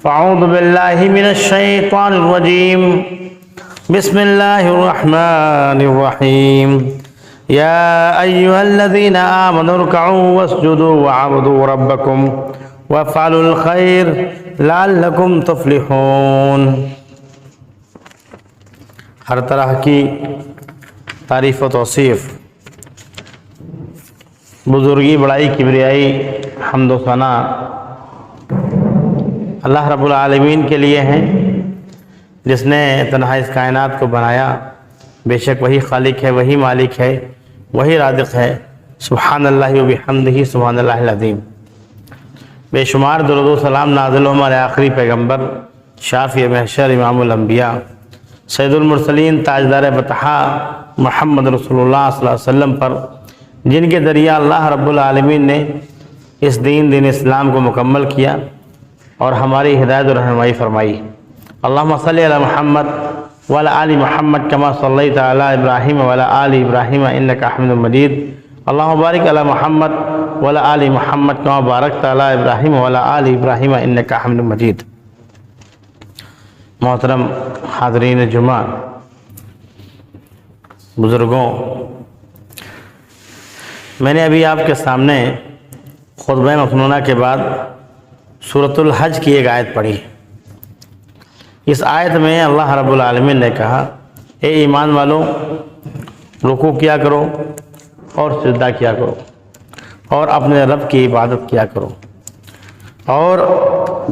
فاعوذ باللہ من الشیطان الرجیم بسم اللہ الرحمن الرحیم یا ایہا الذین آمنوا ارکعوا واسجدوا وعبدوا ربکم وافعلوا الخیر لعلکم تفلحون۔ ہر طرح کی تعریف و توصیف، بزرگی، بڑائی، کبریائی، حمد و ثنا اللہ رب العالمین کے لیے ہیں، جس نے تنہا اس کائنات کو بنایا۔ بے شک وہی خالق ہے، وہی مالک ہے، وہی رازق ہے۔ سبحان اللہ و بحمدہ سبحان اللہ العظیم۔ بے شمار درود و سلام نازل ہو ہمارے آخری پیغمبر، شافع محشر، امام الانبیاء، سید المرسلین، تاجدار بطحا محمد رسول اللہ صلی اللہ علیہ وسلم پر، جن کے ذریعہ اللہ رب العالمین نے اس دین اسلام کو مکمل کیا اور ہماری ہدایت و رہنمائی فرمائی۔ اللہم صلی علی محمد وعلی آل محمد کما صلیت علی ابراہیم وعلی آل ابراہیم انک حمید مجید۔ اللہم بارک علی محمد وعلی آل محمد کما بارکت علی ابراہیم وعلی آل ابراہیم انک حمید مجید۔ محترم حاضرین جمعہ، بزرگوں، میں نے ابھی آپ کے سامنے خطبہ مسنونہ کے بعد سورۃ الحج کی ایک آیت پڑھی۔ اس آیت میں اللہ رب العالمین نے کہا، اے ایمان والو، رکوع کیا کرو اور سجدہ کیا کرو اور اپنے رب کی عبادت کیا کرو اور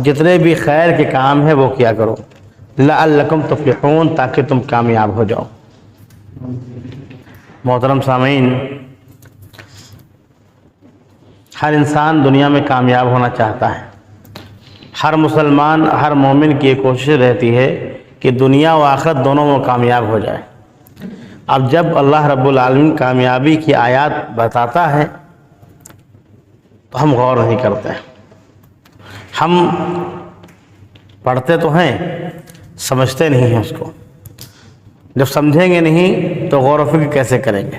جتنے بھی خیر کے کام ہیں وہ کیا کرو، لعلکم تفلحون، تاکہ تم کامیاب ہو جاؤ۔ محترم سامعین، ہر انسان دنیا میں کامیاب ہونا چاہتا ہے۔ ہر مسلمان، ہر مومن کی یہ کوشش رہتی ہے کہ دنیا و آخرت دونوں میں کامیاب ہو جائے۔ اب جب اللہ رب العالمین کامیابی کی آیات بتاتا ہے تو ہم غور نہیں کرتے۔ ہم پڑھتے تو ہیں، سمجھتے نہیں ہیں اس کو۔ جب سمجھیں گے نہیں تو غور و فکر کیسے کریں گے؟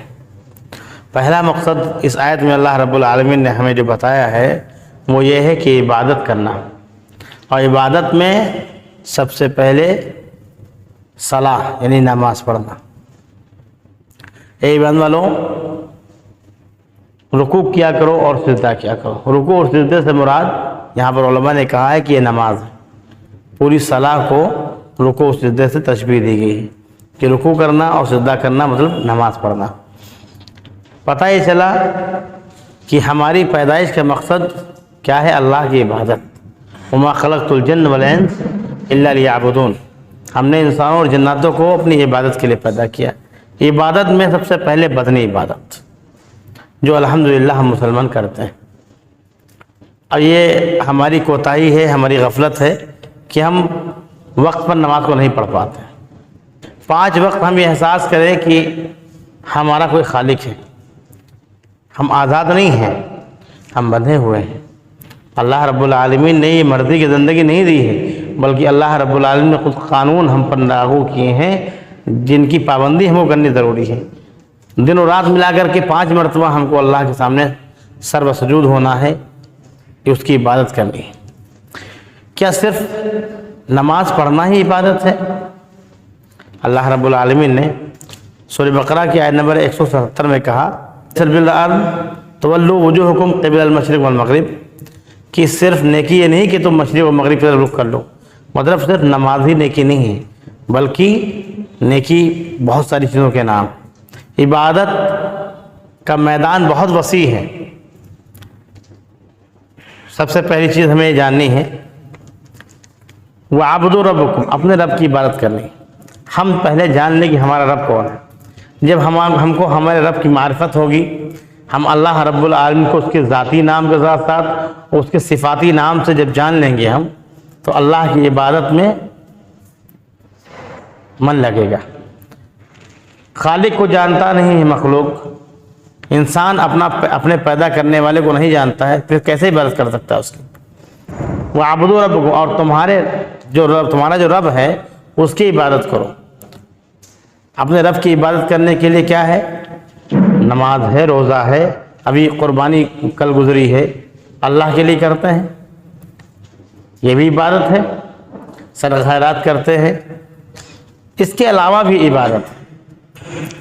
پہلا مقصد اس آیت میں اللہ رب العالمین نے ہمیں جو بتایا ہے وہ یہ ہے کہ عبادت کرنا، اور عبادت میں سب سے پہلے صلاۃ یعنی نماز پڑھنا۔ اے ایمان والو، رکوع کیا کرو اور سجدہ کیا کرو۔ رکوع اور سجدے سے مراد یہاں پر علماء نے کہا ہے کہ یہ نماز ہے۔ پوری صلاح کو رکوع اور سجدے سے تشبیہ دی گئی ہے کہ رکوع کرنا اور سجدہ کرنا مطلب نماز پڑھنا۔ پتہ یہ چلا کہ ہماری پیدائش کا مقصد کیا ہے؟ اللہ کی عبادت۔ وما خلقت الجن والانس الا لیعبدون۔ ہم نے انسانوں اور جناتوں کو اپنی عبادت کے لیے پیدا کیا۔ عبادت میں سب سے پہلے بدنی عبادت، جو الحمدللہ ہم مسلمان کرتے ہیں۔ اور یہ ہماری کوتاہی ہے، ہماری غفلت ہے کہ ہم وقت پر نماز کو نہیں پڑھ پاتے۔ 5 وقت ہم یہ احساس کریں کہ ہمارا کوئی خالق ہے، ہم آزاد نہیں ہیں، ہم بندھے ہوئے ہیں۔ اللہ رب العالمین نے یہ مرضی کی زندگی نہیں دی ہے، بلکہ اللہ رب العالمین نے خود قانون ہم پر لاگو کیے ہیں جن کی پابندی ہم کو کرنی ضروری ہے۔ دن و رات ملا کر کے 5 مرتبہ ہم کو اللہ کے سامنے سر بسجود ہونا ہے کہ اس کی عبادت کرنی ہے۔ کیا صرف نماز پڑھنا ہی عبادت ہے؟ اللہ رب العالمین نے سورہ بقرہ کی آیت نمبر 177 میں کہا، تولوا وجوہکم قبل المشرق والمغرب، کہ صرف نیکی یہ نہیں کہ تم مشرق و مغرب کی طرف رخ کر لو۔ مطلب صرف نماز ہی نیکی نہیں ہے، بلکہ نیکی بہت ساری چیزوں کے نام۔ عبادت کا میدان بہت وسیع ہے۔ سب سے پہلی چیز ہمیں یہ جاننی ہے، وَعَبُدُوا رَبَّكُمْ، اپنے رب کی عبادت کرنی۔ ہم پہلے جان لیں کہ ہمارا رب کون ہے۔ جب ہم کو ہمارے رب کی معرفت ہوگی، ہم اللہ رب العالمین کو اس کے ذاتی نام کے ساتھ ساتھ اس کے صفاتی نام سے جب جان لیں گے ہم، تو اللہ کی عبادت میں من لگے گا۔ خالق کو جانتا نہیں ہے مخلوق، انسان اپنے پیدا کرنے والے کو نہیں جانتا ہے، پھر کیسے عبادت کر سکتا ہے اس کی؟ وَعَبُدُوا رَبَّكُمْ، اور تمہارا جو رب ہے اس کی عبادت کرو۔ اپنے رب کی عبادت کرنے کے لیے کیا ہے؟ نماز ہے، روزہ ہے، ابھی قربانی کل گزری ہے، اللہ کے لیے کرتے ہیں، یہ بھی عبادت ہے۔ صدقہ خیرات کرتے ہیں، اس کے علاوہ بھی عبادت۔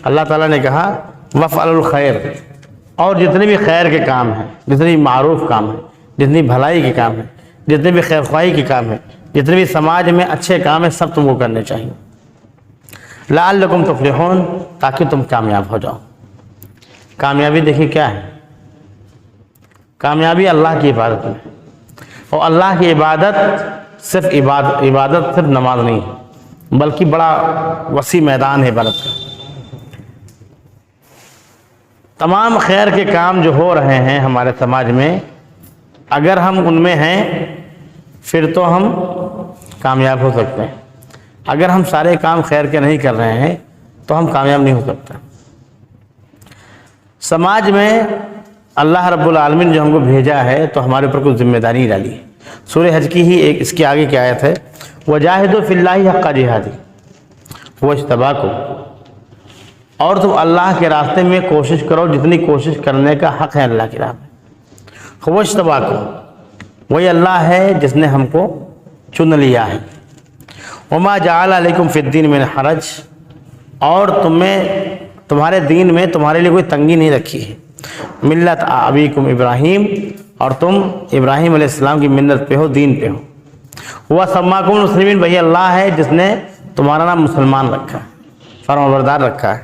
اللہ تعالیٰ نے کہا وفعلوا الخیر، اور جتنے بھی خیر کے کام ہیں، جتنے بھی معروف کام ہیں، جتنی بھلائی کے کام ہیں، جتنے بھی خیر خواہی کے کام ہیں، جتنے بھی سماج میں اچھے کام ہیں، سب تم کو کرنے چاہیے۔ لعلکم تفلحون، تاکہ تم کامیاب ہو جاؤ۔ کامیابی دیکھیں کیا ہے؟ کامیابی اللہ کی عبادت میں، اور اللہ کی عبادت صرف عبادت صرف نماز نہیں ہے، بلکہ بڑا وسیع میدان ہے عبادت کا۔ تمام خیر کے کام جو ہو رہے ہیں ہمارے سماج میں، اگر ہم ان میں ہیں پھر تو ہم کامیاب ہو سکتے ہیں۔ اگر ہم سارے کام خیر کے نہیں کر رہے ہیں تو ہم کامیاب نہیں ہو سکتے۔ سماج میں اللہ رب العالمین جو ہم کو بھیجا ہے تو ہمارے اوپر کچھ ذمہ داری ڈالی ہے۔ سورہ حج کی ہی ایک اس کے آگے کی آیت ہے، وَجَاهِدُوا فِي اللَّهِ حَقَّ جِهَادِهِ هُوَ اجْتَبَاكُمْ، اور تم اللہ کے راستے میں کوشش کرو جتنی کوشش کرنے کا حق ہے اللہ کی راہ میں۔ هُوَ اجْتَبَاكُمْ، وہی اللہ ہے جس نے ہم کو چن لیا ہے۔ وَمَا جَعَلَ عَلَيْكُمْ فِي الدِّينِ مِنْ حَرَجٍ، اور تمہارے دین میں تمہارے لیے کوئی تنگی نہیں رکھی ہے۔ ملت ابیکم ابراہیم، اور تم ابراہیم علیہ السلام کی ملت پہ ہو، دین پہ ہو۔ وہ سماکم المسلمین، وہی اللہ ہے جس نے تمہارا نام مسلمان رکھا ہے، فرمانبردار رکھا ہے۔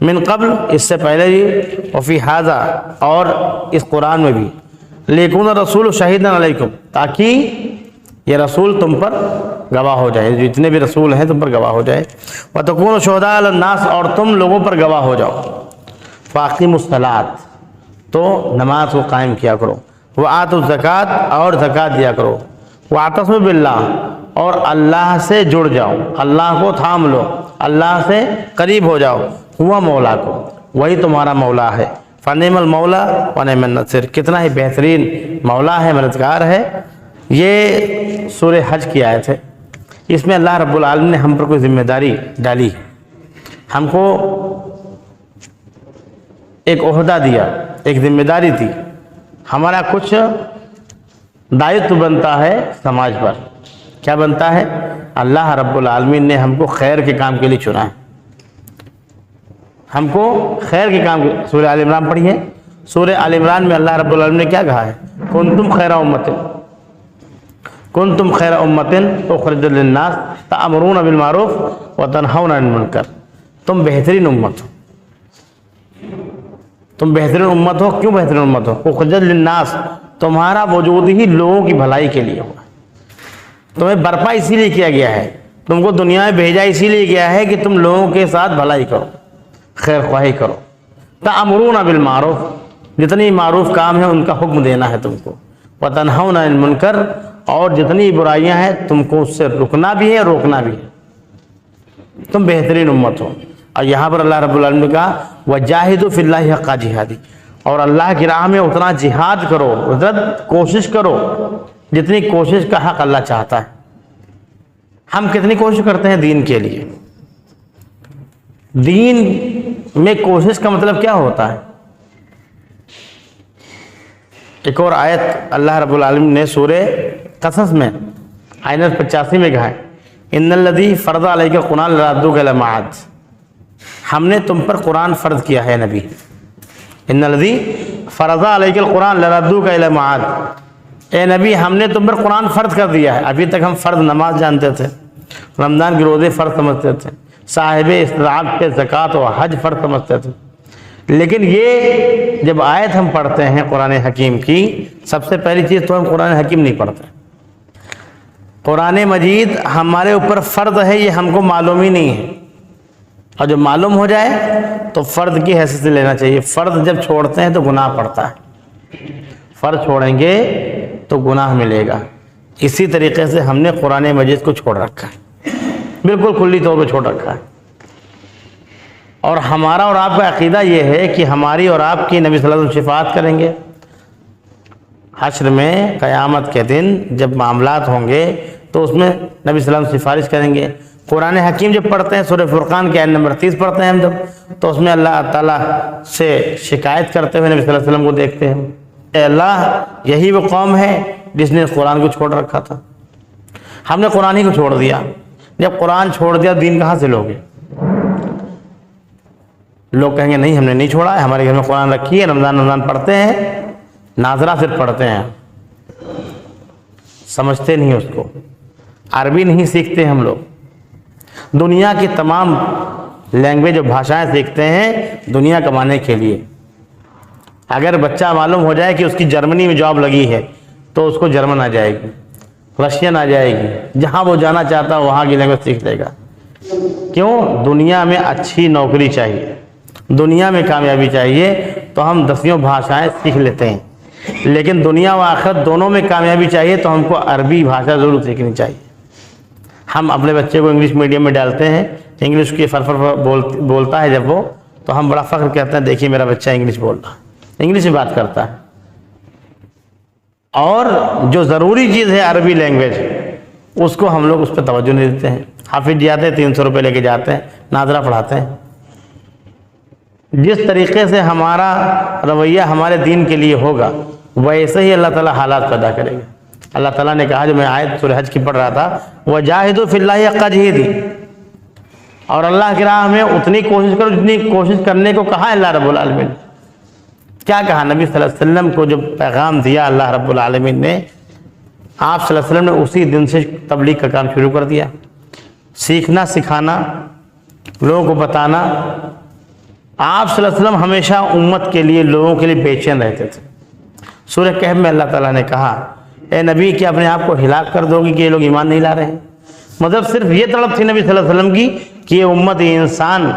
من قبل، اس سے پہلے بھی، وفی ھذا، اور اس قرآن میں بھی، لیکن رسول شہیدا علیکم، تاکہ یہ رسول تم پر گواہ ہو جائے، جتنے بھی رسول ہیں تم پر گواہ ہو جائے۔ وتکونوا شہداء علی الناس، اور تم لوگوں پر گواہ ہو جاؤ۔ فاقیموا الصلاۃ، تو نماز کو قائم کیا کرو۔ وآتوا الزکوٰۃ، اور زکوٰۃ دیا کرو۔ واعتصموا باللہ، اور اللہ سے جڑ جاؤ، اللہ کو تھام لو، اللہ سے قریب ہو جاؤ۔ ہوا مولاکم، وہی تمہارا مولا ہے۔ فنعم المولا ونعم النصیر، کتنا ہی بہترین مولا ہے، مددگار ہے۔ یہ سورہ حج کی آیت ہے۔ اس میں اللہ رب العالمین نے ہم پر کوئی ذمہ داری ڈالی، ہم کو ایک عہدہ دیا، ایک ذمہ داری دی۔ ہمارا کچھ دائتو بنتا ہے سماج پر۔ کیا بنتا ہے؟ اللہ رب العالمین نے ہم کو خیر کے کام کے لیے چنا ہے، ہم کو خیر کے کام۔ سورہ آل عمران پڑھیے، سورہ آل عمران میں اللہ رب العالمین نے کیا کہا ہے؟ کنتم خیر امۃ، کنتم خیر امۃ اخرجت للناس تأمرون بالمعروف وتنہون عن المنکر، تم بہترین امت ہو، تم بہترین امت ہو۔ کیوں بہترین امت ہو؟ اخرجت للناس، تمہارا وجود ہی لوگوں کی بھلائی کے لیے ہوا، تمہیں برپا اسی لیے کیا گیا ہے، تم کو دنیا میں بھیجا اسی لیے گیا ہے کہ تم لوگوں کے ساتھ بھلائی کرو، خیر خواہی کرو۔ تأمرون بالمعروف، جتنی معروف کام ہے ان کا حکم دینا ہے تم کو۔ وتنہون عن المنکر، اور جتنی برائیاں ہیں تم کو اس سے رکنا بھی ہے، روکنا بھی ہے۔ تم بہترین امت ہو۔ اور یہاں پر اللہ رب العالمین نے کہا وَجَاهِدُوا فِي اللَّهِ حَقَّ جِهَادِهِ، اور اللہ کی راہ میں اتنا جہاد کرو، اتنا کوشش کرو جتنی کوشش کا حق اللہ چاہتا ہے۔ ہم کتنی کوشش کرتے ہیں دین کے لیے؟ دین میں کوشش کا مطلب کیا ہوتا ہے؟ ایک اور آیت اللہ رب العالمین نے سورہ قصص میں آیت نمبر 85 میں کہا ہے ان الذی فرض علیک القرآن لرادوک الی معاد، ہم نے تم پر قرآن فرض کیا ہے نبی۔ ان الذی فرض علیک القرآن لرادوک الی معاد، اے نبی ہم نے تم پر قرآن فرض کر دیا ہے۔ ابھی تک ہم فرض نماز جانتے تھے، رمضان کے روزے فرض سمجھتے تھے، صاحب استطاعت پہ زکوٰۃ و حج فرض سمجھتے تھے، لیکن یہ جب آیت ہم پڑھتے ہیں قرآن حکیم کی، سب سے پہلی چیز تو ہم قرآن حکیم نہیں پڑھتے۔ قرآن مجید ہمارے اوپر فرض ہے یہ ہم کو معلوم ہی نہیں ہے، اور جو معلوم ہو جائے تو فرض کی حیثیت سے لینا چاہیے۔ فرض جب چھوڑتے ہیں تو گناہ پڑتا ہے، فرض چھوڑیں گے تو گناہ ملے گا۔ اسی طریقے سے ہم نے قرآن مجید کو چھوڑ رکھا ہے، بالکل کلی طور پہ چھوڑ رکھا ہے۔ اور ہمارا اور آپ کا عقیدہ یہ ہے کہ ہماری اور آپ کی نبی صلی اللہ علیہ وسلم شفاعت کریں گے حشر میں، قیامت کے دن جب معاملات ہوں گے تو اس میں نبی صلی اللہ علیہ وسلم سفارش کریں گے۔ قرآن حکیم جب پڑھتے ہیں، سورہ فرقان کے آیت نمبر 30 پڑھتے ہیں ہم جب، تو اس میں اللہ تعالیٰ سے شکایت کرتے ہوئے نبی صلی اللہ علیہ وسلم کو دیکھتے ہیں، اے اللہ یہی وہ قوم ہے جس نے اس قرآن کو چھوڑ رکھا تھا۔ ہم نے قرآن ہی کو چھوڑ دیا. جب قرآن چھوڑ دیا دین کہاں سے لوگے؟ لوگ کہیں گے نہیں ہم نے نہیں چھوڑا ہے، ہمارے گھر میں قرآن رکھی ہے، رمضان پڑھتے ہیں، ناظرہ صرف پڑھتے ہیں. سمجھتے نہیں اس کو، عربی نہیں سیکھتے ہم لوگ. دنیا کی تمام لینگویج اور بھاشائیں سیکھتے ہیں دنیا کمانے کے لیے. اگر بچہ معلوم ہو جائے کہ اس کی جرمنی میں جاب لگی ہے تو اس کو جرمن آ جائے گی، رشین آ جائے گی، جہاں وہ جانا چاہتا وہاں کی لینگویج سیکھ لے گا. کیوں؟ دنیا میں اچھی نوکری چاہیے، دنیا میں کامیابی چاہیے تو ہم 10 بھاشائیں سیکھ لیتے ہیں. لیکن دنیا و آخرت دونوں میں کامیابی چاہیے تو ہم کو عربی بھاشا ضرور سیکھنی چاہیے. ہم اپنے بچے کو انگلش میڈیم میں ڈالتے ہیں، انگلش کی فرفر بولتا ہے جب وہ، تو ہم بڑا فخر کہتے ہیں دیکھیے میرا بچہ انگلش بول رہا، انگلش میں بات کرتا ہے. اور جو ضروری چیز ہے عربی لینگویج، اس کو ہم لوگ اس پہ توجہ نہیں دیتے ہیں. حافظ جی آتے ہیں 300 روپے لے کے جاتے ہیں، ناظرہ پڑھاتے ہیں. جس طریقے سے ہمارا رویہ ہمارے دین کے لیے ہوگا ویسے ہی اللہ تعالیٰ حالات پیدا کرے گا. اللہ تعالیٰ نے کہا، جو میں آیت سورہ حج کی پڑھ رہا تھا، وَجَاهِدُوا فِي اللَّهِ حَقَّ جِهَادِهِ، اور اللہ کی راہ میں اتنی کوشش کرو جتنی کوشش کرنے کو کہا اللہ رب العالمین. کیا کہا؟ نبی صلی اللہ علیہ وسلم کو جو پیغام دیا اللہ رب العالمین نے، آپ صلی اللہ علیہ وسلم نے اسی دن سے تبلیغ کا کام شروع کر دیا. سیکھنا سکھانا، لوگوں کو بتانا. آپ صلی اللہ علیہ وسلم ہمیشہ امت کے لیے، لوگوں کے لیے بے چین رہتے تھے. سورہ کہف میں اللہ تعالیٰ نے کہا، اے نبی کیا اپنے آپ کو ہلاک کر دو گی کہ یہ لوگ ایمان نہیں لا رہے ہیں؟ مطلب صرف یہ طلب تھی نبی صلی اللہ علیہ وسلم کی کہ یہ امت، یہ انسان،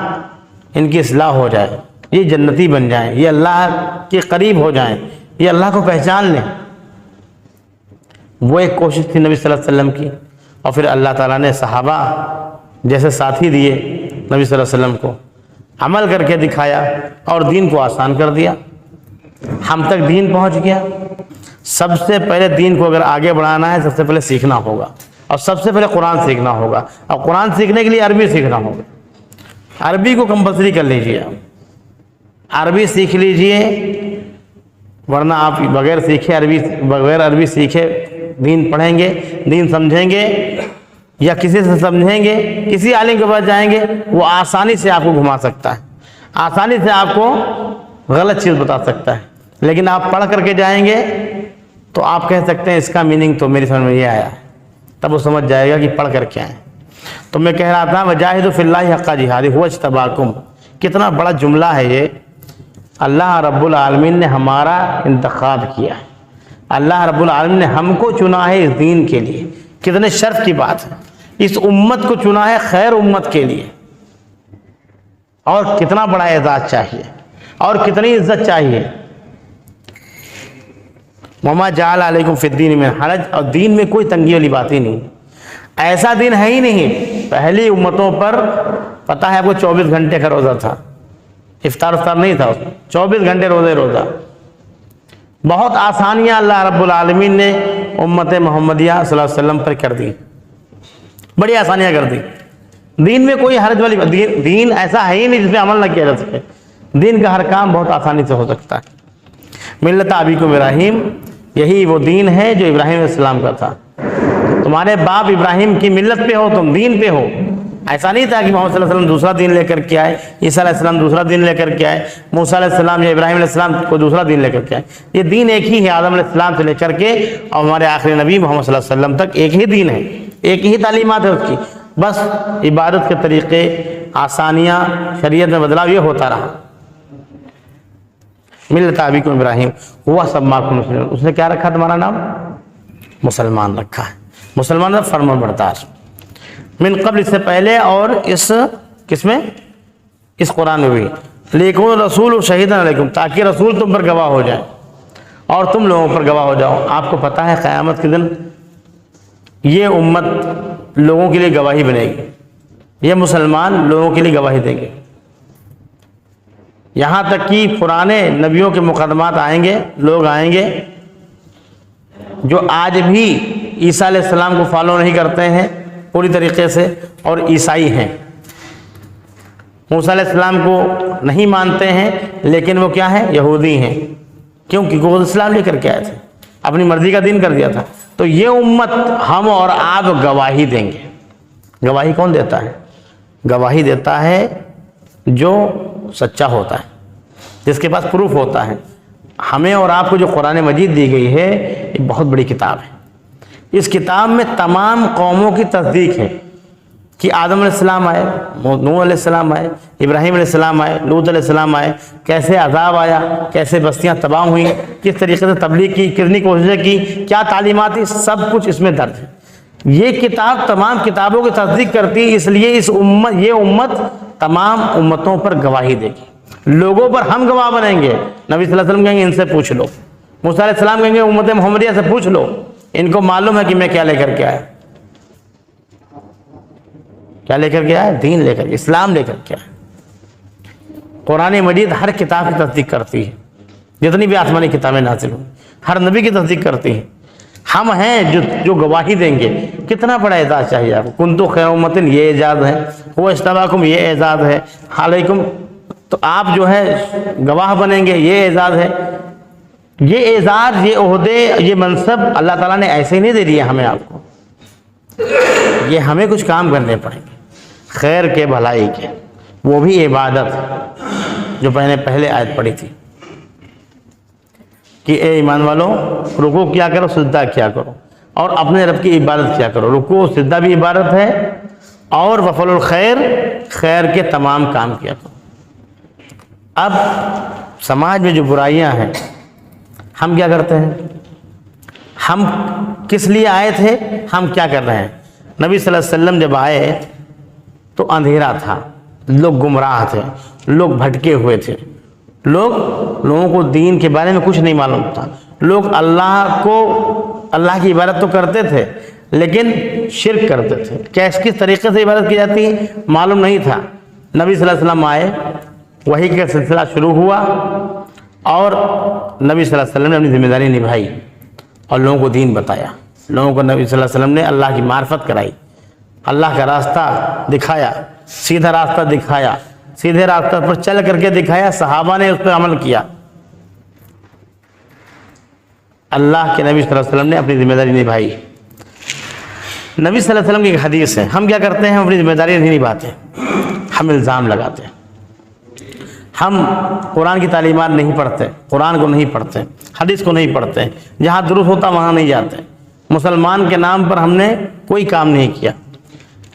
ان کی اصلاح ہو جائے، یہ جنتی بن جائیں، یہ اللہ کے قریب ہو جائیں، یہ اللہ کو پہچان لیں. وہ ایک کوشش تھی نبی صلی اللہ علیہ وسلم کی. اور پھر اللہ تعالیٰ نے صحابہ جیسے ساتھی دیے نبی صلی اللہ علیہ وسلم کو، عمل کر کے دکھایا اور دین کو آسان کر دیا. ہم تک دین پہنچ گیا. سب سے پہلے دین کو اگر آگے بڑھانا ہے سب سے پہلے سیکھنا ہوگا، اور سب سے پہلے قرآن سیکھنا ہوگا. اور قرآن سیکھنے کے لیے عربی سیکھنا ہوگا. عربی کو کمپلسری کر لیجئے، عربی سیکھ لیجئے، ورنہ آپ بغیر عربی سیکھے دین پڑھیں گے، دین سمجھیں گے، یا کسی سے سمجھیں گے، کسی عالم کے پاس جائیں گے، وہ آسانی سے آپ کو گھما سکتا ہے، آسانی سے آپ کو غلط چیز بتا سکتا ہے. لیکن آپ پڑھ کر کے جائیں گے تو آپ کہہ سکتے ہیں اس کا میننگ تو میری سمجھ میں یہ آیا ہے، تب وہ سمجھ جائے گا کہ پڑھ کر کے آئیں. تو میں کہہ رہا تھا وَجَاهِدُوا فِي اللَّهِ حَقَّ جِهَادِهِ هُوَ اجْتَبَاكُمْ. کتنا بڑا جملہ ہے یہ. اللہ رب العالمین نے ہمارا انتخاب کیا ہے، اللہ رب العالمین نے ہم کو چنا ہے اس دین کے لیے. کتنے شرف کی بات ہے. اس امت کو چنا ہے خیر امت کے لیے. اور کتنا بڑا اعزاز چاہیے اور کتنی عزت چاہیے. وَمَا جَعَلَ عَلَيْكُمْ فِي الدِّينِ مِنْ حَرَجٍ، اور دین میں کوئی تنگی والی بات ہی نہیں. ایسا دین ہے ہی نہیں. پہلی امتوں پر پتہ ہے آپ کو 24 گھنٹے کا روزہ تھا، افطار نہیں تھا، 24 گھنٹے روزہ. بہت آسانیاں اللہ رب العالمین نے امت محمدیہ صلی اللہ علیہ وسلم پر کر دی، بڑی آسانیاں کر دی. دین میں کوئی حرج والی بات، دین ایسا ہے ہی نہیں جس پہ عمل نہ کیا جا سکے. دین کا ہر کام بہت آسانی سے ہو سکتا ہے. ملت ابیکم ابراہیم، یہی وہ دین ہے جو ابراہیم علیہ السلام کا تھا. تمہارے باپ ابراہیم کی ملت پہ ہو، تم دین پہ ہو. ایسا نہیں تھا کہ محمد صلی اللہ علیہ وسلم دوسرا دین لے کر کے آئے، عیسیٰ علیہ السلام دوسرا دین لے کر کے آئے، موسیٰ علیہ السلام یا ابراہیم علیہ السلام کو دوسرا دین لے کر کے آئے. یہ دین ایک ہی ہے، آدم علیہ السلام سے لے کر کے اور ہمارے آخری نبی محمد صلی اللہ علیہ وسلم تک ایک ہی دین ہے، ایک ہی تعلیمات ہے اس کی. بس عبادت کے طریقے، آسانیاں، شریعت میں بدلاؤ یہ ہوتا رہا. ملت ابیکم ابراہیم ہوا سماکم مسلمین، اس نے کیا رکھا تمہارا نام؟ مسلمان رکھا ہے. مسلمان میں فرمان بردار. من قبل، سے پہلے، اور اس کس میں؟ اس قرآن میں بھی. لیکن رسول شہیدن علیکم، تاکہ رسول تم پر گواہ ہو جائے اور تم لوگوں پر گواہ ہو جاؤ. آپ کو پتہ ہے قیامت کے دن یہ امت لوگوں کے لیے گواہی بنے گی، یہ مسلمان لوگوں کے لیے گواہی دیں گے. یہاں تک کہ پرانے نبیوں کے مقدمات آئیں گے، لوگ آئیں گے جو آج بھی عیسیٰ علیہ السلام کو فالو نہیں کرتے ہیں پوری طریقے سے، اور عیسائی ہیں. موسیٰ علیہ السلام کو نہیں مانتے ہیں لیکن وہ کیا ہیں؟ یہودی ہیں. کیوں؟ کیونکہ وہ اسلام لے کر کے آئے تھے. اپنی مرضی کا دین کر دیا تھا. تو یہ امت ہم اور آپ گواہی دیں گے. گواہی کون دیتا ہے؟ گواہی دیتا ہے جو سچا ہوتا ہے, جس کے پاس پروف ہوتا ہے. ہمیں اور آپ کو جو قرآن مجید دی گئی ہے یہ بہت بڑی کتاب ہے. اس کتاب میں تمام قوموں کی تصدیق ہے کہ آدم علیہ السلام آئے, نوح علیہ السلام آئے, ابراہیم علیہ السلام آئے, لوط علیہ السلام آئے, کیسے عذاب آیا, کیسے بستیاں تباہ ہوئیں, کس طریقے سے تبلیغ کی, کتنی کوششیں کی, کیا تعلیمات تھی, سب کچھ اس میں درج ہے. یہ کتاب تمام کتابوں کی تصدیق کرتی ہے, اس لیے یہ امت تمام امتوں پر گواہی دے گی. لوگوں پر ہم گواہ بنیں گے. نبی صلی اللہ علیہ وسلم کہیں گے ان سے پوچھ لو, موسیٰ علیہ السلام کہیں گے امت محمدیہ سے پوچھ لو, ان کو معلوم ہے کہ میں کیا لے کر کے آیا. کیا لے کر کے آیا؟ دین لے کر کے, اسلام لے کر کے آیا. قرآن مجید ہر کتاب کی تصدیق کرتی ہے, جتنی بھی آسمانی کتابیں نازل ہوئی ہر نبی کی تصدیق کرتی ہیں. ہم ہیں جو گواہی دیں گے. کتنا بڑا اعزاز چاہیے آپ کو. کنتو خیر امت, یہ اعزاز ہے. وہ اجتباکم, یہ اعزاز ہے. علیکم, تو آپ جو ہے گواہ بنیں گے, یہ اعزاز ہے. یہ اعزاز, یہ عہدے, یہ منصب اللہ تعالیٰ نے ایسے ہی نہیں دے دیا ہمیں آپ کو. یہ ہمیں کچھ کام کرنے پڑیں گے خیر کے, بھلائی کے. وہ بھی عبادت جو پہلے آیت پڑھی تھی کہ اے ایمان والو رکوع کیا کرو, سجدہ کیا کرو, اور اپنے رب کی عبادت کیا کرو. رکوع سجدہ بھی عبادت ہے, اور وفعل الخیر, خیر کے تمام کام کیا کرو. اب سماج میں جو برائیاں ہیں, ہم کیا کرتے ہیں؟ ہم کس لیے آئے تھے, ہم کیا کر رہے ہیں؟ نبی صلی اللہ علیہ وسلم جب آئے تو اندھیرا تھا, لوگ گمراہ تھے, لوگ بھٹکے ہوئے تھے, لوگوں کو دین کے بارے میں کچھ نہیں معلوم تھا. لوگ اللہ کی عبادت تو کرتے تھے لیکن شرک کرتے تھے. کس طریقے سے عبادت کی جاتی ہے معلوم نہیں تھا. نبی صلی اللہ علیہ وسلم آئے, وحی کا سلسلہ شروع ہوا, اور نبی صلی اللہ علیہ وسلم نے اپنی ذمہ داری نبھائی اور لوگوں کو دین بتایا. لوگوں کو نبی صلی اللہ علیہ وسلم نے اللہ کی معرفت کرائی, اللہ کا راستہ دکھایا, سیدھا راستہ دکھایا, سیدھے راستہ پر چل کر کے دکھایا. صحابہ نے اس پر عمل کیا. اللہ کے نبی صلی اللہ علیہ وسلم نے اپنی ذمہ داری نبھائی. نبی صلی اللہ علیہ وسلم کی ایک حدیث ہے, ہم کیا کرتے ہیں؟ ہم اپنی ذمہ داری نہیں نبھاتے, ہم الزام لگاتے ہیں. ہم قرآن کی تعلیمات نہیں پڑھتے, قرآن کو نہیں پڑھتے, حدیث کو نہیں پڑھتے, جہاں درست ہوتا وہاں نہیں جاتے. مسلمان کے نام پر ہم نے کوئی کام نہیں کیا.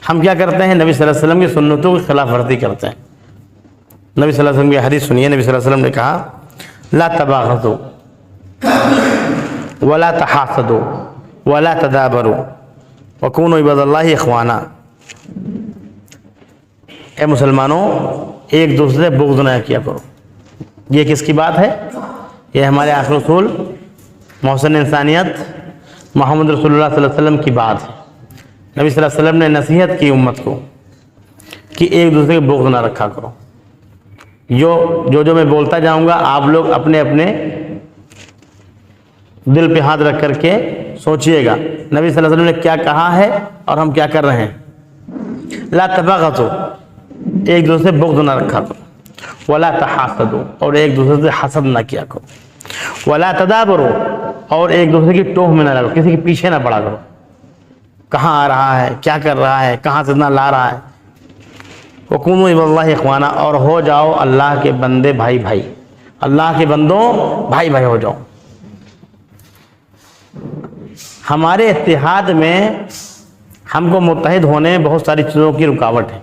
ہم کیا کرتے ہیں؟ نبی صلی اللہ علیہ وسلم کی سنتوں کی خلاف ورزی کرتے ہیں. نبی صلی اللہ علیہ وسلم کی حدیث سنیے. نبی صلی اللہ علیہ وسلم نے کہا لا تباغضوا ولا تحاسدوا ولا تدابروا وكونوا عباد اللہ اخوانا. اے مسلمانوں, ایک دوسرے سے بغض نہ کیا کرو. یہ کس کی بات ہے؟ یہ ہمارے آخر رسول محسن انسانیت محمد رسول اللہ صلی اللہ علیہ وسلم کی بات ہے. نبی صلی اللہ علیہ وسلم نے نصیحت کی امت کو کہ ایک دوسرے کے بغض نہ رکھا کرو. جو میں بولتا جاؤں گا آپ لوگ اپنے اپنے دل پہ ہاتھ رکھ کر کے سوچئے گا نبی صلی اللہ علیہ وسلم نے کیا کہا ہے اور ہم کیا کر رہے ہیں. لا تباغضوا, ایک دوسرے سے بغض نہ رکھا کرو. ولا تحاسدوا, اور ایک دوسرے سے حسد نہ کیا کرو. ولا تدابروا, اور ایک دوسرے کی ٹوہ میں نہ لگو, کسی کے پیچھے نہ پڑا کرو. کہاں آ رہا ہے, کیا کر رہا ہے, کہاں سے اتنا لا رہا ہے. وَكُونُوا عِبَادَ اللَّهِ اخوانا, اور ہو جاؤ اللہ کے بندے بھائی بھائی, اللہ کے بندوں بھائی بھائی ہو جاؤ. ہمارے اتحاد میں ہم کو متحد ہونے میں بہت ساری چیزوں کی رکاوٹ ہے,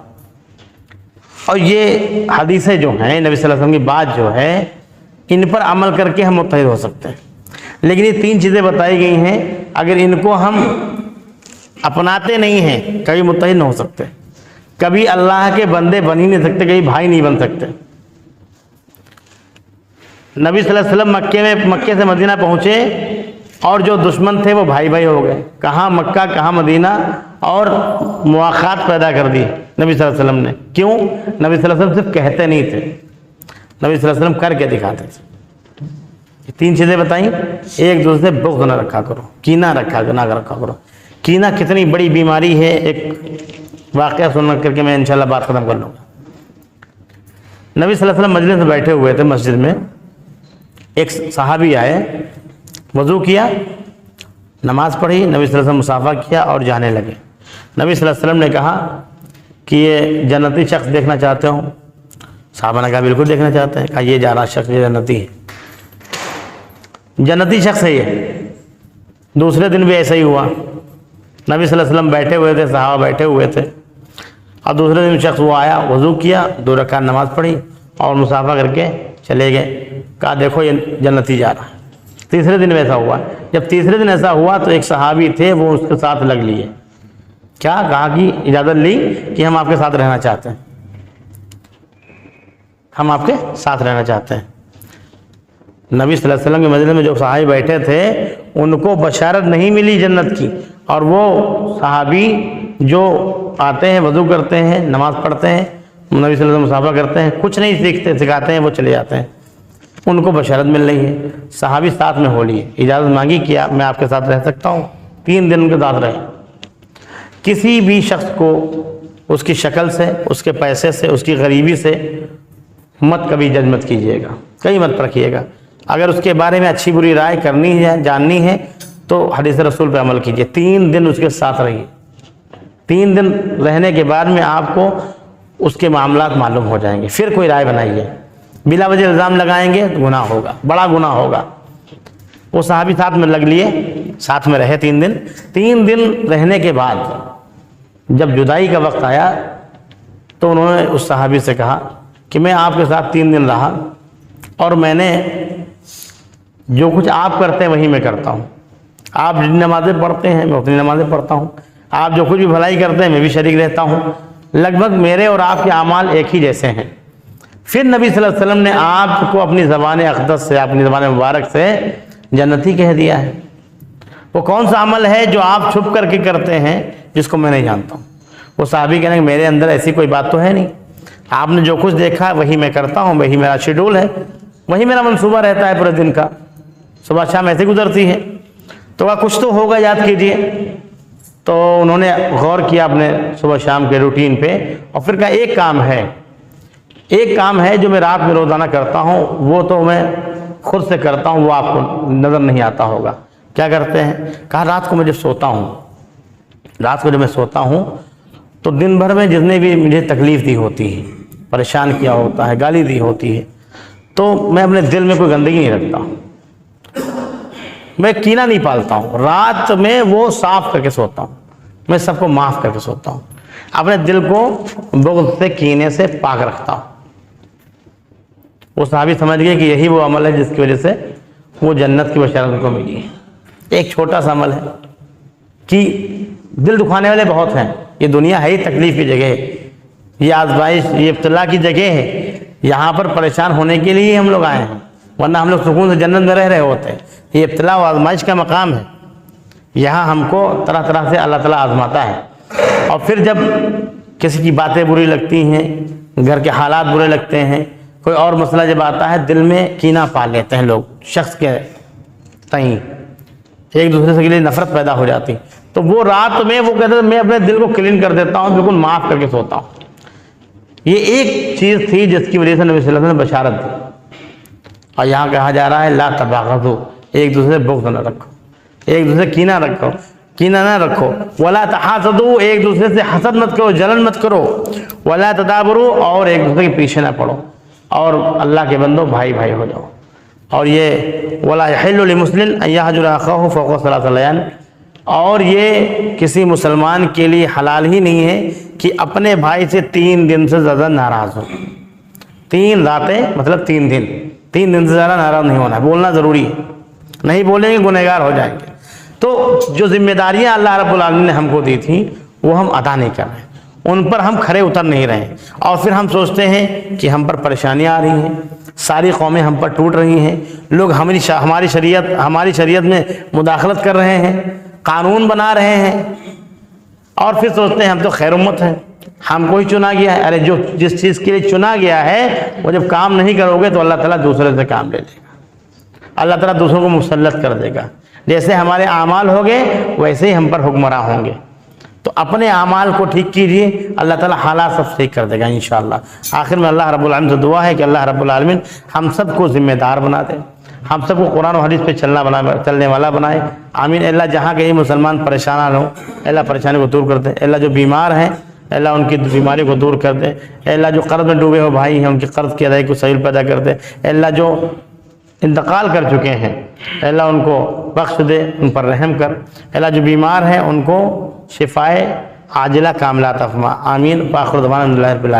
اور یہ حدیثیں جو ہیں نبی صلی اللہ علیہ وسلم کی بات جو ہے ان پر عمل کر کے ہم متحد ہو سکتے ہیں. لیکن یہ 3 چیزیں بتائی گئی ہیں, اگر ان کو ہم اپناتے نہیں ہیں کبھی متحد نہ ہو سکتے, کبھی اللہ کے بندے بن ہی نہیں سکتے, کبھی بھائی نہیں بن سکتے. نبی صلی اللہ علیہ وسلم مکے سے مدینہ پہنچے اور جو دشمن تھے وہ بھائی بھائی ہو گئے. کہاں مکہ کہاں مدینہ, اور مواخات پیدا کر دی نبی صلی اللہ علیہ وسلم نے. کیوں؟ نبی صلی اللہ علیہ وسلم صرف کہتے نہیں تھے, نبی صلی اللہ علیہ وسلم کر کے دکھاتے تھے. 3 چیزیں بتائیں. ایک دوسرے سے بغض نہ رکھا کرو, کینہ نہ رکھا کرو. کینہ کتنی بڑی بیماری ہے, ایک واقعہ سن کر کے میں انشاءاللہ بات ختم کر لوں گا. نبی صلی اللہ علیہ وسلم مجلس میں بیٹھے ہوئے تھے مسجد میں, ایک صحابی آئے, وضو کیا, نماز پڑھی، نبی صلی اللہ علیہ وسلم مصافحہ کیا اور جانے لگے۔ نبی صلی اللہ علیہ وسلم نے کہا کہ یہ جنتی شخص دیکھنا چاہتے ہو؟ صحابہ نے کہا بالکل دیکھنا چاہتے ہیں۔ کہا یہ جا رہا شخص یہ جنتی ہے، جنتی شخص ہے یہ۔ دوسرے دن بھی ایسا ہی ہوا، نبی صلی اللہ علیہ وسلم بیٹھے ہوئے تھے، صحابہ بیٹھے ہوئے تھے، اور دوسرے دن شخص وہ آیا، وضو کیا، 2 رکعت نماز پڑھی اور مصافحہ کر کے چلے گئے۔ کہا دیکھو یہ جنتی جا رہا ہے۔ تیسرے دن ویسا ہوا۔ جب تیسرے دن ایسا ہوا تو ایک صحابی تھے، وہ اس کے ساتھ لگ لیے۔ کیا کہا کہ اجازت لی کہ ہم آپ کے ساتھ رہنا چاہتے ہیں، ہم آپ کے ساتھ رہنا چاہتے ہیں۔ نبی صلی اللہ علیہ وسلم کے مجلس میں جو صحابی بیٹھے تھے ان کو بشارت نہیں ملی جنت کی، اور وہ صحابی جو آتے ہیں، وضو کرتے ہیں، نماز پڑھتے ہیں، نبی صلی اللہ علیہ وسلم مصافحہ کرتے ہیں، کچھ نہیں سیکھتے سکھاتے ہیں، وہ چلے جاتے ہیں، ان کو بشارت مل رہی ہے۔ صحابی ساتھ میں ہو لیے، اجازت مانگی کیا میں آپ کے ساتھ رہ سکتا ہوں؟ 3 دن ان کے ساتھ رہے۔ کسی بھی شخص کو اس کی شکل سے، اس کے پیسے سے، اس کی غریبی سے مت کبھی جج مت کیجیے گا، کہیں مت پرکھیے گا۔ اگر اس کے بارے میں اچھی بری رائے کرنی ہے، جاننی ہے، تو حدیث رسول پہ عمل کیجیے۔ 3 دن اس کے ساتھ رہیے، 3 دن رہنے کے بعد میں آپ کو اس کے معاملات معلوم ہو جائیں گے، پھر کوئی رائے بنائیے۔ بلا وجہ الزام لگائیں گے تو گناہ ہوگا، بڑا گناہ ہوگا۔ وہ صحابی ساتھ میں لگ لیے، ساتھ میں رہے 3 دن۔ 3 دن رہنے کے بعد جب جدائی کا وقت آیا تو انہوں نے اس صحابی سے کہا کہ میں آپ کے ساتھ 3 دن رہا اور میں نے جو کچھ آپ کرتے ہیں وہی میں کرتا ہوں۔ آپ جتنی نمازیں پڑھتے ہیں میں اتنی نمازیں پڑھتا ہوں، آپ جو کچھ بھی بھلائی کرتے ہیں میں بھی شریک رہتا ہوں، لگ بھگ میرے اور آپ کے اعمال ایک ہی جیسے ہیں۔ پھر نبی صلی اللہ علیہ وسلم نے آپ کو اپنی زبان اقدس سے، اپنی زبان مبارک سے جنتی کہہ دیا ہے۔ وہ کون سا عمل ہے جو آپ چھپ کر کے کرتے ہیں جس کو میں نہیں جانتا ہوں؟ وہ صحابی کہنے کہ میرے اندر ایسی کوئی بات تو ہے نہیں، آپ نے جو کچھ دیکھا ہے وہی میں کرتا ہوں، وہی میرا شیڈول ہے، وہی میرا منصوبہ رہتا ہے پورے دن کا، صبح شام ایسے گزرتی ہے۔ تو کہا کچھ تو ہوگا، یاد کیجئے۔ تو انہوں نے غور کیا اپنے صبح شام کے روٹین پہ، اور پھر کہا ایک کام ہے جو میں رات میں روزانہ کرتا ہوں، وہ تو میں خود سے کرتا ہوں، وہ آپ کو نظر نہیں آتا ہوگا۔ کیا کرتے ہیں؟ کہا رات کو میں جب سوتا ہوں تو دن بھر میں جتنے بھی مجھے تکلیف دی ہوتی ہے، پریشان کیا ہوتا ہے، گالی دی ہوتی ہے، تو میں اپنے دل میں کوئی گندگی نہیں رکھتا ہوں، میں کینہ نہیں پالتا ہوں۔ رات میں وہ صاف کر کے سوتا ہوں، میں سب کو معاف کر کے سوتا ہوں، اپنے دل کو بغض سے، کینے سے پاک رکھتا ہوں۔ وہ صحابی سمجھ گئے کہ یہی وہ عمل ہے جس کی وجہ سے وہ جنت کی بشارت کو ملی ہے۔ ایک چھوٹا سا عمل ہے کہ دل دکھانے والے بہت ہیں، یہ دنیا ہے ہی تکلیف کی جگہ ہے، یہ آزمائش، یہ ابتلا کی جگہ ہے، یہاں پر پریشان ہونے کے لیے ہم لوگ آئے ہیں، ورنہ ہم لوگ سکون سے جنت میں رہ رہے ہوتے ہیں۔ یہ ابتلا و آزمائش کا مقام ہے، یہاں ہم کو طرح طرح سے اللہ تعالیٰ آزماتا ہے۔ اور پھر جب کسی کی باتیں بری لگتی ہیں، گھر کے حالات برے لگتے ہیں، کوئی اور مسئلہ جب آتا ہے، دل میں کینہ پال لیتے ہیں لوگ شخص کے تئیں، ایک دوسرے سے کے لیے نفرت پیدا ہو جاتی۔ تو وہ رات میں وہ کہتے ہیں میں اپنے دل کو کلین کر دیتا ہوں، بالکل معاف کر کے سوتا ہوں۔ یہ ایک چیز تھی جس کی وجہ سے نبی صلی اللہ علیہ وسلم نے بشارت دی۔ اور یہاں کہا جا رہا ہے لا تباغضوا، ایک دوسرے سے بغض نہ رکھو، ایک دوسرے سے کینہ نہ رکھو، ولا تحاسدوا، ایک دوسرے سے حسد مت کرو، جلن مت کرو، ولا تدابروا، اور ایک دوسرے کے پیچھے نہ پڑو، اور اللہ کے بندو بھائی بھائی ہو جاؤ۔ اور یہ ولا یحل لمسلم ان یہجر اخاہ فوق 3 لیال، اور یہ کسی مسلمان کے لیے حلال ہی نہیں ہے کہ اپنے بھائی سے 3 دن سے زیادہ ناراض ہو۔ 3 راتیں مطلب 3 دن، 3 دن سے زیادہ ناراض نہیں ہونا ہے، بولنا ضروری ہے، نہیں بولیں گے گنہگار ہو جائیں گے۔ تو جو ذمہ داریاں اللہ رب العالمین نے ہم کو دی تھیں وہ ہم ادا نہیں کر رہے، ان پر ہم کھرے اتر نہیں رہے، اور پھر ہم سوچتے ہیں کہ ہم پر پریشانیاں آ رہی ہیں، ساری قومیں ہم پر ٹوٹ رہی ہیں، لوگ ہماری شریعت میں مداخلت کر رہے ہیں، قانون بنا رہے ہیں، اور پھر سوچتے ہیں ہم تو خیر امت ہیں، ہم کو ہی چنا گیا ہے۔ ارے جو جس چیز کے لیے چنا گیا ہے وہ جب کام نہیں کرو گے تو اللہ تعالیٰ دوسرے سے کام لے لے گا، اللہ تعالیٰ دوسروں کو مسلط کر دے گا۔ جیسے ہمارے اعمال ہوگے ویسے ہی ہم پر حکمراں ہوں گے۔ تو اپنے اعمال کو ٹھیک کیجئے، اللہ تعالیٰ حالات سب ٹھیک کر دے گا انشاءاللہ۔ آخر میں اللہ رب العالمین سے دعا ہے کہ اللہ رب العالمین ہم سب کو ذمہ دار بنا دے، ہم سب کو قرآن و حدیث پہ چلنے والا بنائے، آمین۔ اللہ جہاں کہیں مسلمان پریشان ہوں، اللہ پریشانی کو دور کر دے۔ اللہ جو بیمار ہیں اللہ ان کی بیماری کو دور کر دے۔ اللہ جو قرض میں ڈوبے ہو بھائی ہیں ان کی قرض کی ادائیگی کو سہول پیدا کر دے۔ اللہ جو انتقال کر چکے ہیں اللہ ان کو بخش دے، ان پر رحم کر۔ اللہ جو بیمار ہیں ان کو شفائے عاجلہ کاملہ عطا فرما، آمین۔ وآخر دعوانا الحمدللہ رب العالمین۔